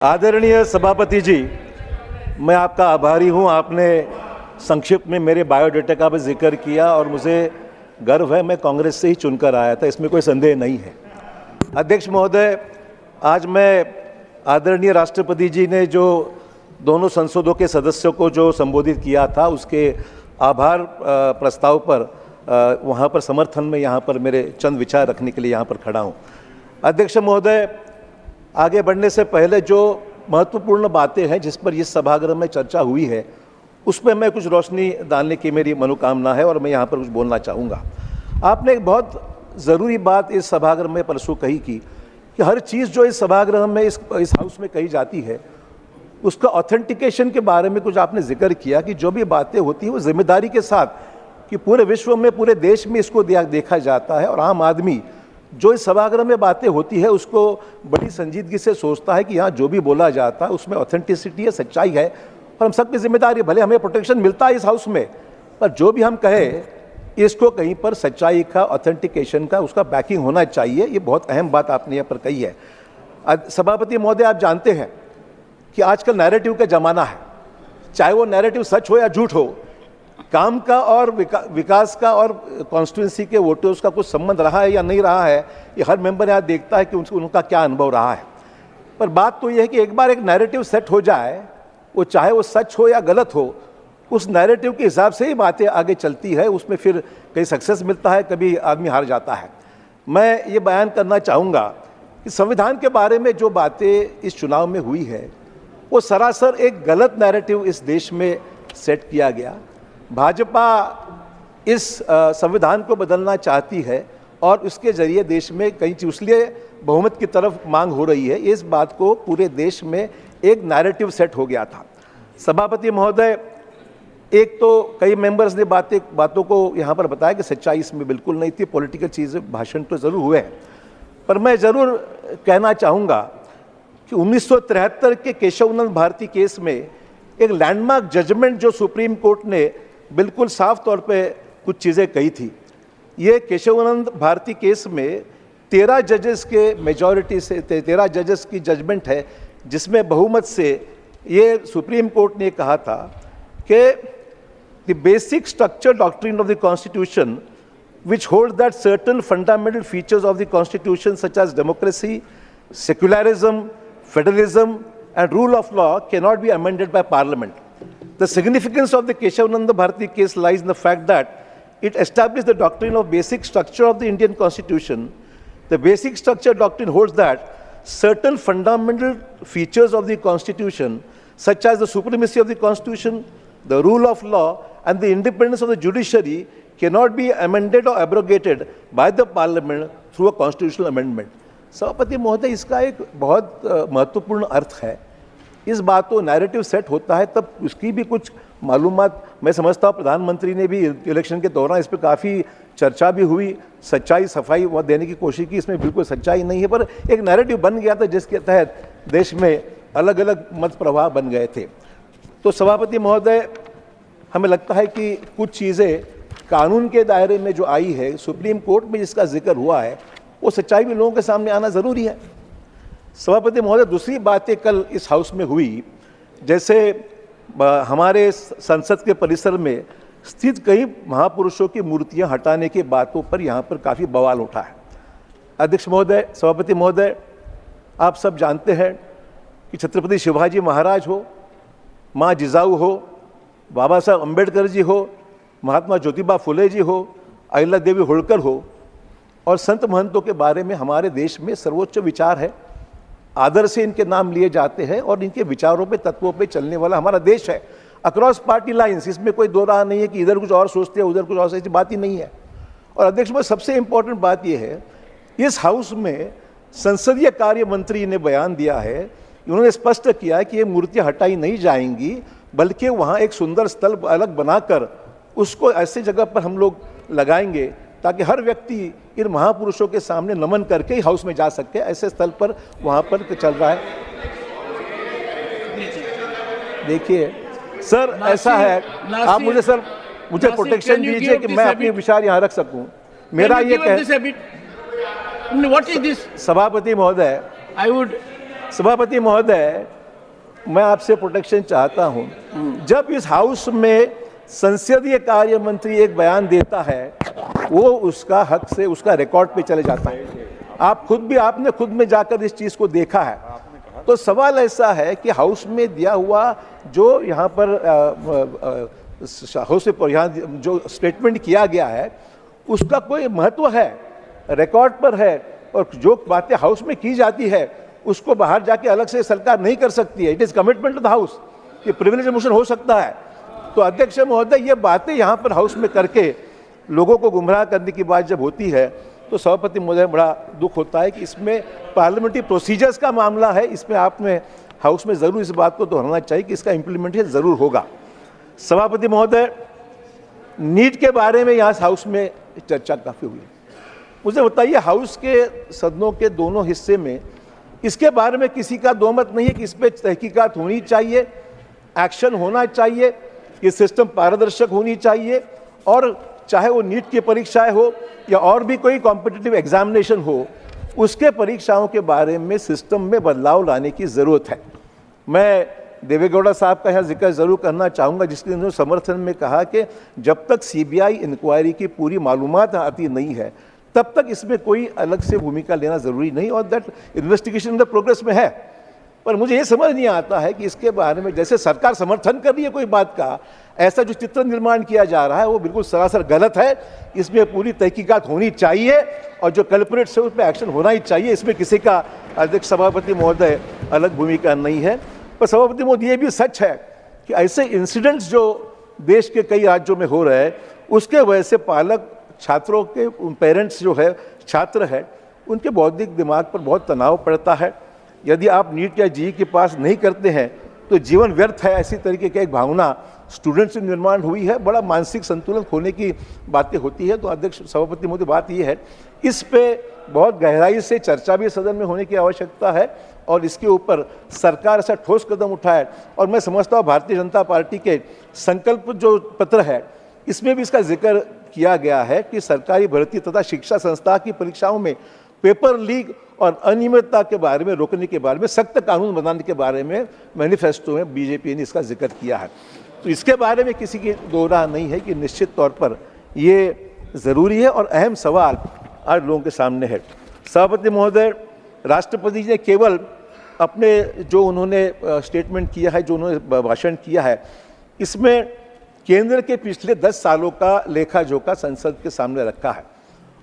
आदरणीय सभापति जी, मैं आपका आभारी हूं। आपने संक्षिप्त में मेरे बायोडाटा का भी जिक्र किया और मुझे गर्व है, मैं कांग्रेस से ही चुनकर आया था, इसमें कोई संदेह नहीं है। अध्यक्ष महोदय, आज मैं आदरणीय राष्ट्रपति जी ने जो दोनों संसदों के सदस्यों को जो संबोधित किया था, उसके आभार प्रस्ताव पर वहाँ पर समर्थन में यहाँ पर मेरे चंद विचार रखने के लिए यहाँ पर खड़ा हूँ। अध्यक्ष महोदय, आगे बढ़ने से पहले जो महत्वपूर्ण बातें हैं जिस पर इस सभागृह में चर्चा हुई है, उस पर मैं कुछ रोशनी डालने की मेरी मनोकामना है और मैं यहाँ पर कुछ बोलना चाहूँगा। आपने एक बहुत ज़रूरी बात इस सभागृह में परसों कही कि हर चीज़ जो इस सभागृह में इस हाउस में कही जाती है, उसका ऑथेंटिकेशन के बारे में कुछ आपने जिक्र किया कि जो भी बातें होती हैं वो जिम्मेदारी के साथ कि पूरे विश्व में, पूरे देश में इसको देखा जाता है और आम आदमी जो इस सभागृह में बातें होती है उसको बड़ी संजीदगी से सोचता है कि यहाँ जो भी बोला जाता है उसमें ऑथेंटिसिटी है, सच्चाई है और हम सबकी जिम्मेदारी, भले हमें प्रोटेक्शन मिलता है इस हाउस में, पर जो भी हम कहें इसको कहीं पर सच्चाई का, ऑथेंटिकेशन का, उसका बैकिंग होना चाहिए। ये बहुत अहम बात आपने यहाँ पर कही है। सभापति महोदय, आप जानते हैं कि आजकल नैरेटिव का ज़माना है, चाहे वो नैरेटिव सच हो या झूठ हो, काम का और विकास का और कॉन्स्टिट्यूंसी के वोटर्स का कुछ संबंध रहा है या नहीं रहा है, ये हर मेंबर यहाँ देखता है कि उनका क्या अनुभव रहा है। पर बात तो ये है कि एक बार एक नैरेटिव सेट हो जाए, वो चाहे वो सच हो या गलत हो, उस नैरेटिव के हिसाब से ही बातें आगे चलती है। उसमें फिर कहीं सक्सेस मिलता है, कभी आदमी हार जाता है। मैं ये बयान करना चाहूँगा कि संविधान के बारे में जो बातें इस चुनाव में हुई है, वो सरासर एक गलत नैरेटिव इस देश में सेट किया गया। भाजपा इस संविधान को बदलना चाहती है और उसके जरिए देश में कई चीज़, इसलिए बहुमत की तरफ मांग हो रही है। इस बात को पूरे देश में एक नैरेटिव सेट हो गया था। सभापति महोदय, एक तो कई मेंबर्स ने बातों को यहाँ पर बताया कि सच्चाई इसमें बिल्कुल नहीं थी, पॉलिटिकल चीज़ें, भाषण तो ज़रूर हुए हैं, पर मैं ज़रूर कहना चाहूँगा कि 1973 के केशवानंद भारती केस में एक लैंडमार्क जजमेंट जो सुप्रीम कोर्ट ने बिल्कुल साफ तौर पे कुछ चीज़ें कही थी। ये केशवानंद भारती केस में 13 जजेस के मेजॉरिटी से 13 जजेस की जजमेंट है, जिसमें बहुमत से ये सुप्रीम कोर्ट ने कहा था कि the basic structure doctrine of the constitution which holds that certain fundamental features of the constitution such as democracy, secularism, federalism and rule of law cannot be amended by parliament. The significance of the Keshavananda Bharati case lies in the fact that it established the doctrine of basic structure of the Indian constitution. The basic structure doctrine holds that certain fundamental features of the constitution such as the supremacy of the constitution, the rule of law and the independence of the judiciary cannot be amended or abrogated by the parliament through a constitutional amendment. सभापति महोदय, इसका एक बहुत महत्वपूर्ण अर्थ है। इस बात को नैरेटिव सेट होता है तब उसकी भी कुछ मालूमात, मैं समझता हूँ प्रधानमंत्री ने भी इलेक्शन के दौरान इस पर काफ़ी चर्चा भी हुई, सच्चाई सफाई वह देने की कोशिश की, इसमें बिल्कुल सच्चाई नहीं है, पर एक नैरेटिव बन गया था जिसके तहत देश में अलग अलग मत प्रवाह बन गए थे। तो सभापति महोदय, हमें लगता है कि कुछ चीज़ें कानून के दायरे में जो आई है, सुप्रीम कोर्ट में जिसका जिक्र हुआ है, वो सच्चाई भी लोगों के सामने आना ज़रूरी है। सभापति महोदय, दूसरी बातें कल इस हाउस में हुई, जैसे हमारे संसद के परिसर में स्थित कई महापुरुषों की मूर्तियां हटाने की बातों पर यहाँ पर काफ़ी बवाल उठा है। अध्यक्ष महोदय, सभापति महोदय, आप सब जानते हैं कि छत्रपति शिवाजी महाराज हो, माँ जिजाऊ हो, बाबा साहब अम्बेडकर जी हो, महात्मा ज्योतिबा फुले जी हो, अहिल्या देवी होलकर हो और संत महंतों के बारे में हमारे देश में सर्वोच्च विचार है, आदर से इनके नाम लिए जाते हैं और इनके विचारों पे, तत्वों पे चलने वाला हमारा देश है, अक्रॉस पार्टी लाइंस। इसमें कोई दो राह नहीं है कि इधर कुछ और सोचते हैं उधर कुछ और, ऐसी बात ही नहीं है। और अध्यक्ष में सबसे इंपॉर्टेंट बात यह है, इस हाउस में संसदीय कार्य मंत्री ने बयान दिया है, उन्होंने स्पष्ट किया है कि ये मूर्तियाँ हटाई नहीं जाएंगी, बल्कि वहाँ एक सुंदर स्थल अलग बनाकर उसको ऐसी जगह पर हम लोग लगाएंगे ताकि हर व्यक्ति इन महापुरुषों के सामने नमन करके ही हाउस में जा सके। ऐसे स्थल पर वहाँ पर चल रहा है। देखिए सर, ऐसा है, आप मुझे सर मुझे प्रोटेक्शन दीजिए कि मैं अपने विचार यहाँ रख सकूँ। मेरा ये What is this? सभापति महोदय, I would सभापति महोदय, मैं आपसे प्रोटेक्शन चाहता हूं। जब इस हाउस में संसदीय कार्य मंत्री एक बयान देता है, वो उसका हक से उसका रिकॉर्ड पे चले जाता है। आपने खुद में जाकर इस चीज को देखा है। तो सवाल ऐसा है कि हाउस में दिया हुआ जो यहाँ पर हाउस में यहाँ जो स्टेटमेंट किया गया है, उसका कोई महत्व है, रिकॉर्ड पर है, और जो बातें हाउस में की जाती है उसको बाहर जाके अलग से सरकार नहीं कर सकती है। It is commitment to the house. ये प्रिविलेज मोशन हो सकता है। तो अध्यक्ष महोदय, ये बातें यहाँ पर हाउस में करके लोगों को गुमराह करने की बात जब होती है, तो सभापति महोदय बड़ा दुख होता है कि इसमें पार्लियामेंट्री प्रोसीजर्स का मामला है। इसमें आपने हाउस में जरूर इस बात को दोहराना चाहिए कि इसका इम्प्लीमेंटेशन जरूर होगा। सभापति महोदय, नीट के बारे में यहाँ हाउस में चर्चा काफ़ी हुई। मुझे बताइए, हाउस के सदनों के दोनों हिस्से में इसके बारे में किसी का दो मत नहीं है कि इस पर तहकीकात होनी चाहिए, एक्शन होना चाहिए, ये सिस्टम पारदर्शक होनी चाहिए, और चाहे वो नीट की परीक्षाएं हो या और भी कोई कॉम्पिटिटिव एग्जामिनेशन हो, उसके परीक्षाओं के बारे में सिस्टम में बदलाव लाने की ज़रूरत है। मैं देवेगौड़ा साहब का यहाँ जिक्र ज़रूर करना चाहूँगा, जिसके उन्होंने समर्थन में कहा कि जब तक सीबीआई इंक्वायरी की पूरी मालूमात आती नहीं है, तब तक इसमें कोई अलग से भूमिका लेना ज़रूरी नहीं, और दैट इन्वेस्टिगेशन द प्रोग्रेस में है। पर मुझे ये समझ नहीं आता है कि इसके बारे में जैसे सरकार समर्थन कर रही है कोई बात का, ऐसा जो चित्र निर्माण किया जा रहा है वो बिल्कुल सरासर गलत है। इसमें पूरी तहकीकात होनी चाहिए और जो कल्प्रिट्स है उस पर एक्शन होना ही चाहिए। इसमें किसी का, अध्यक्ष सभापति महोदय, अलग भूमिका नहीं है। पर सभापति महोदय, ये भी सच है कि ऐसे इंसिडेंट्स जो देश के कई राज्यों में हो रहे हैं, उसके वजह से पालक, छात्रों के पेरेंट्स जो है, छात्र है, उनके बौद्धिक दिमाग पर बहुत तनाव पड़ता है। यदि आप नीट या जेईई के पास नहीं करते हैं तो जीवन व्यर्थ है, ऐसी तरीके की एक भावना स्टूडेंट्स से निर्माण हुई है। बड़ा मानसिक संतुलन खोने की बातें होती है। तो अध्यक्ष सभापति महोदय, बात ये है, इस पे बहुत गहराई से चर्चा भी सदन में होने की आवश्यकता है और इसके ऊपर सरकार ऐसा ठोस कदम उठाए। और मैं समझता हूँ भारतीय जनता पार्टी के संकल्प जो पत्र है, इसमें भी इसका जिक्र किया गया है कि सरकारी भर्ती तथा शिक्षा संस्था की परीक्षाओं में पेपर लीक और अनियमितता के बारे में रोकने के बारे में सख्त कानून बनाने के बारे में मैनिफेस्टो में बीजेपी ने इसका जिक्र किया है। तो इसके बारे में किसी की दो राह नहीं है कि निश्चित तौर पर ये ज़रूरी है और अहम सवाल आज लोगों के सामने है। सभापति महोदय, राष्ट्रपति जी ने केवल अपने जो उन्होंने स्टेटमेंट किया है, जो उन्होंने भाषण किया है, इसमें केंद्र के पिछले 10 सालों का लेखा जोखा संसद के सामने रखा है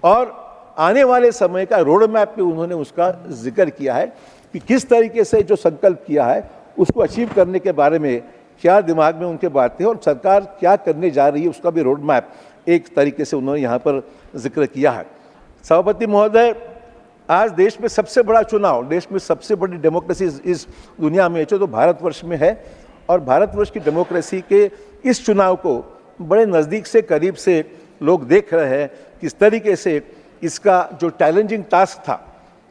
और आने वाले समय का रोड मैप पे उन्होंने उसका जिक्र किया है कि किस तरीके से जो संकल्प किया है उसको अचीव करने के बारे में क्या दिमाग में उनके बातें और सरकार क्या करने जा रही है, उसका भी रोड मैप एक तरीके से उन्होंने यहाँ पर जिक्र किया है। सभापति महोदय, आज देश में सबसे बड़ा चुनाव, देश में सबसे बड़ी डेमोक्रेसी इस दुनिया में जो तो भारतवर्ष में है और भारतवर्ष की डेमोक्रेसी के इस चुनाव को बड़े नज़दीक से, करीब से लोग देख रहे हैं। किस तरीके से इसका जो चैलेंजिंग टास्क था,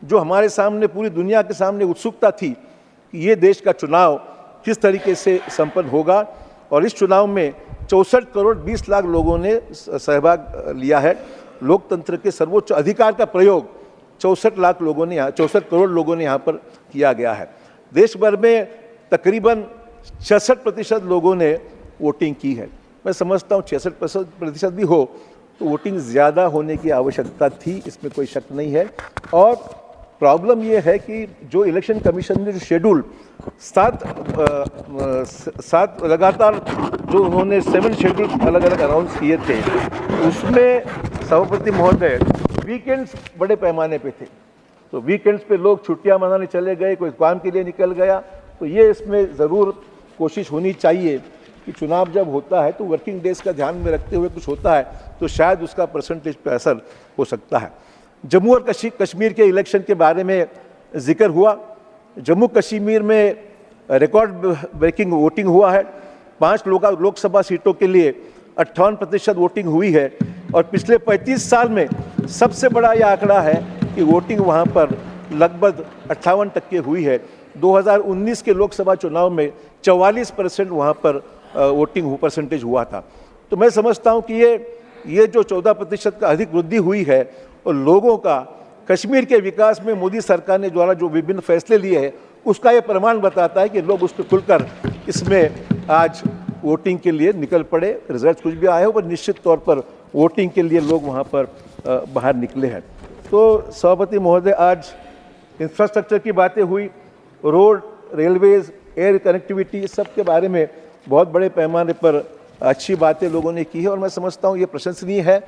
जो हमारे सामने, पूरी दुनिया के सामने उत्सुकता थी कि ये देश का चुनाव किस तरीके से संपन्न होगा, और इस चुनाव में 64 करोड़ 20 लाख लोगों ने सहभाग लिया है। लोकतंत्र के सर्वोच्च अधिकार का प्रयोग 64 करोड़ लोगों ने यहाँ पर किया गया है। देश भर में तकरीबन 66% लोगों ने वोटिंग की है। मैं समझता हूँ 66% भी हो तो वोटिंग ज़्यादा होने की आवश्यकता थी, इसमें कोई शक नहीं है। और प्रॉब्लम ये है कि जो इलेक्शन कमीशन ने जो शेड्यूल सात लगातार जो उन्होंने 7 शेड्यूल अलग अलग अनाउंस किए थे, उसमें सभापति महोदय वीकेंड्स बड़े पैमाने पे थे। तो वीकेंड्स पे लोग छुट्टियां मनाने चले गए, कोई काम के लिए निकल गया। तो ये इसमें ज़रूर कोशिश होनी चाहिए कि चुनाव जब होता है तो वर्किंग डेज का ध्यान में रखते हुए कुछ होता है तो शायद उसका परसेंटेज पे असर हो सकता है। जम्मू और कश्मीर के इलेक्शन के बारे में जिक्र हुआ। जम्मू कश्मीर में रिकॉर्ड ब्रेकिंग वोटिंग हुआ है। 5 लोकसभा सीटों के लिए 58% वोटिंग हुई है और पिछले 35 साल में सबसे बड़ा यह आंकड़ा है कि वोटिंग वहाँ पर लगभग 58% हुई है। 2019 के लोकसभा चुनाव में 44% वहाँ पर वोटिंग परसेंटेज हुआ था। तो मैं समझता हूँ कि ये जो 14% का अधिक वृद्धि हुई है और लोगों का कश्मीर के विकास में मोदी सरकार ने द्वारा जो विभिन्न फैसले लिए हैं उसका ये प्रमाण बताता है कि लोग उस पर खुलकर इसमें आज वोटिंग के लिए निकल पड़े। रिजल्ट कुछ भी आए हो पर निश्चित तौर पर वोटिंग के लिए लोग वहाँ पर बाहर निकले हैं। तो सभापति महोदय, आज इंफ्रास्ट्रक्चर की बातें हुई, रोड, रेलवेज, एयर कनेक्टिविटी, सब के बारे में बहुत बड़े पैमाने पर अच्छी बातें लोगों ने की है और मैं समझता हूँ ये प्रशंसनीय है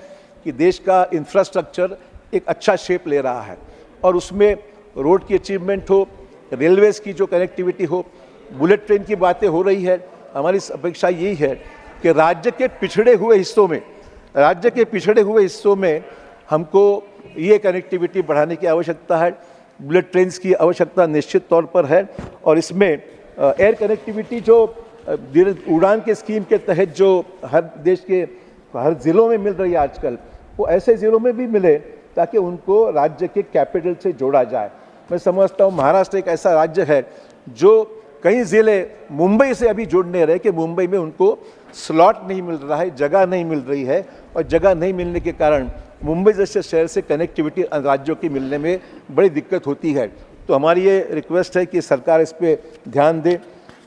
कि देश का इंफ्रास्ट्रक्चर एक अच्छा शेप ले रहा है और उसमें रोड की अचीवमेंट हो, रेलवेज की जो कनेक्टिविटी हो, बुलेट ट्रेन की बातें हो रही है। हमारी अपेक्षा यही है कि राज्य के पिछड़े हुए हिस्सों में हमको ये कनेक्टिविटी बढ़ाने की आवश्यकता है। बुलेट ट्रेन की आवश्यकता निश्चित तौर पर है और इसमें एयर कनेक्टिविटी जो उड़ान के स्कीम के तहत जो हर देश के हर ज़िलों में मिल रही है आजकल, वो ऐसे ज़िलों में भी मिले ताकि उनको राज्य के कैपिटल से जोड़ा जाए। मैं समझता हूँ महाराष्ट्र एक ऐसा राज्य है जो कई ज़िले मुंबई से अभी जुड़ने रहे कि मुंबई में उनको स्लॉट नहीं मिल रहा है, जगह नहीं मिल रही है और जगह नहीं मिलने के कारण मुंबई जैसे शहर से कनेक्टिविटी राज्यों की मिलने में बड़ी दिक्कत होती है। तो हमारी ये रिक्वेस्ट है कि सरकार इस पर ध्यान दे।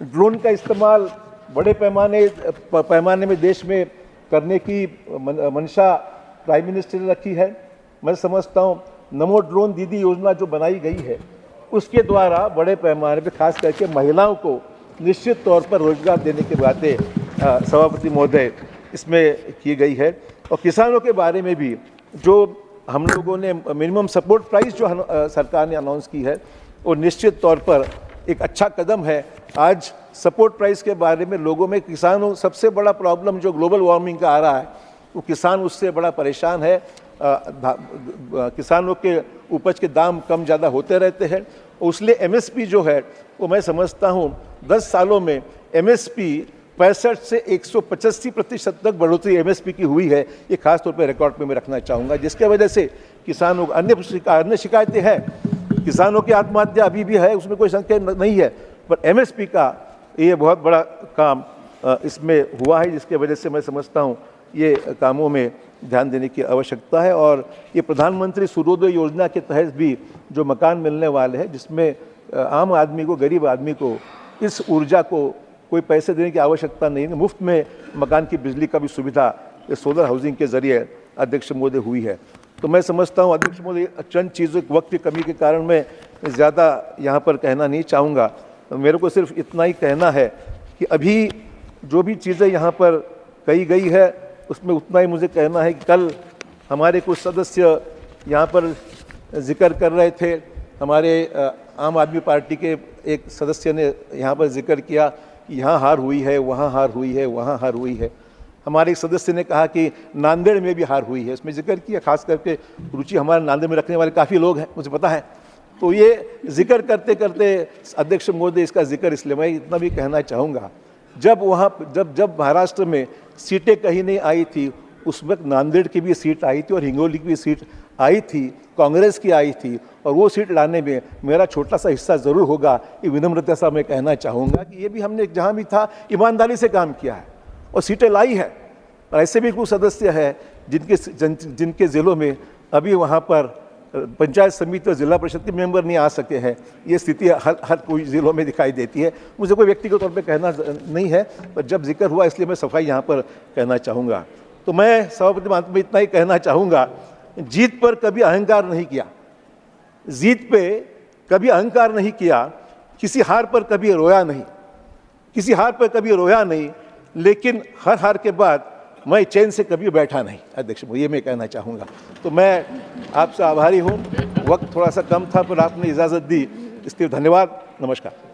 ड्रोन का इस्तेमाल बड़े पैमाने में देश में करने की मंशा प्राइम मिनिस्टर ने रखी है। मैं समझता हूँ नमो ड्रोन दीदी योजना जो बनाई गई है उसके द्वारा बड़े पैमाने पर खास करके महिलाओं को निश्चित तौर पर रोजगार देने की बातें सभापति महोदय इसमें की गई है। और किसानों के बारे में भी जो हम लोगों ने मिनिमम सपोर्ट प्राइस जो सरकार ने अनाउंस की है वो निश्चित तौर पर एक अच्छा कदम है। आज सपोर्ट प्राइस के बारे में लोगों में किसानों सबसे बड़ा प्रॉब्लम जो ग्लोबल वार्मिंग का आ रहा है वो किसान उससे बड़ा परेशान है। किसानों के उपज के दाम कम ज़्यादा होते रहते हैं और इसलिए एमएसपी जो है वो मैं समझता हूँ 10 सालों में एमएसपी 65 से 185% तक बढ़ोतरी एमएसपी की हुई है। ये खास तौर पर रिकॉर्ड पे मैं रखना चाहूँगा, जिसके वजह से किसानों अन्य शिकायतें हैं, किसानों की आत्महत्या अभी भी है, उसमें कोई संख्या नहीं है, पर एमएसपी का ये बहुत बड़ा काम इसमें हुआ है, जिसके वजह से मैं समझता हूँ ये कामों में ध्यान देने की आवश्यकता है। और ये प्रधानमंत्री सूर्योदय योजना के तहत भी जो मकान मिलने वाले हैं, जिसमें आम आदमी को, गरीब आदमी को इस ऊर्जा को कोई पैसे देने की आवश्यकता नहीं है, मुफ्त में मकान की बिजली का भी सुविधा इस सोलर हाउसिंग के जरिए अध्यक्ष महोदय हुई है। तो मैं समझता हूँ अध्यक्ष महोदय चंद चीज़ों वक्त की कमी के कारण मैं ज़्यादा यहाँ पर कहना नहीं चाहूँगा। मेरे को सिर्फ इतना ही कहना है कि अभी जो भी चीज़ें यहाँ पर कही गई है उसमें उतना ही मुझे कहना है कि कल हमारे कुछ सदस्य यहाँ पर जिक्र कर रहे थे, हमारे आम आदमी पार्टी के एक सदस्य ने यहाँ पर जिक्र किया कि यहाँ हार हुई है, वहाँ हार हुई है, वहाँ हार हुई है। हमारे एक सदस्य ने कहा कि नांदेड़ में भी हार हुई है, इसमें जिक्र किया। खास करके रुचि हमारे नांदेड़ में रखने वाले काफ़ी लोग हैं, मुझे पता है। तो ये जिक्र करते करते अध्यक्ष महोदय इसका जिक्र इसलिए मैं इतना भी कहना चाहूँगा, जब महाराष्ट्र में सीटें कहीं नहीं आई थी उस वक्त नांदेड़ की भी सीट आई थी और हिंगोली की भी सीट आई थी, कांग्रेस की आई थी, और वो सीट लाने में मेरा छोटा सा हिस्सा ज़रूर होगा। ये विनम्रता से मैं कहना चाहूँगा कि ये भी हमने जहाँ भी था ईमानदारी से काम किया है और सीटें लाई है। और ऐसे भी कुछ सदस्य हैं जिनके ज़िलों में अभी वहाँ पर पंचायत समिति और जिला परिषद के मेंबर नहीं आ सके हैं। ये स्थिति हर कोई ज़िलों में दिखाई देती है। मुझे कोई व्यक्तिगत तौर पे कहना नहीं है, पर जब जिक्र हुआ इसलिए मैं सफाई यहाँ पर कहना चाहूँगा। तो मैं सभापति मंच में इतना ही कहना चाहूँगा, जीत पर कभी अहंकार नहीं किया, जीत पे कभी अहंकार नहीं किया, किसी हार पर कभी रोया नहीं, लेकिन हर हार के बाद मैं चैन से कभी बैठा नहीं। अध्यक्ष, ये मैं कहना चाहूँगा। तो मैं आपसे आभारी हूँ। वक्त थोड़ा सा कम था पर आपने इजाज़त दी, इसके लिए धन्यवाद। नमस्कार।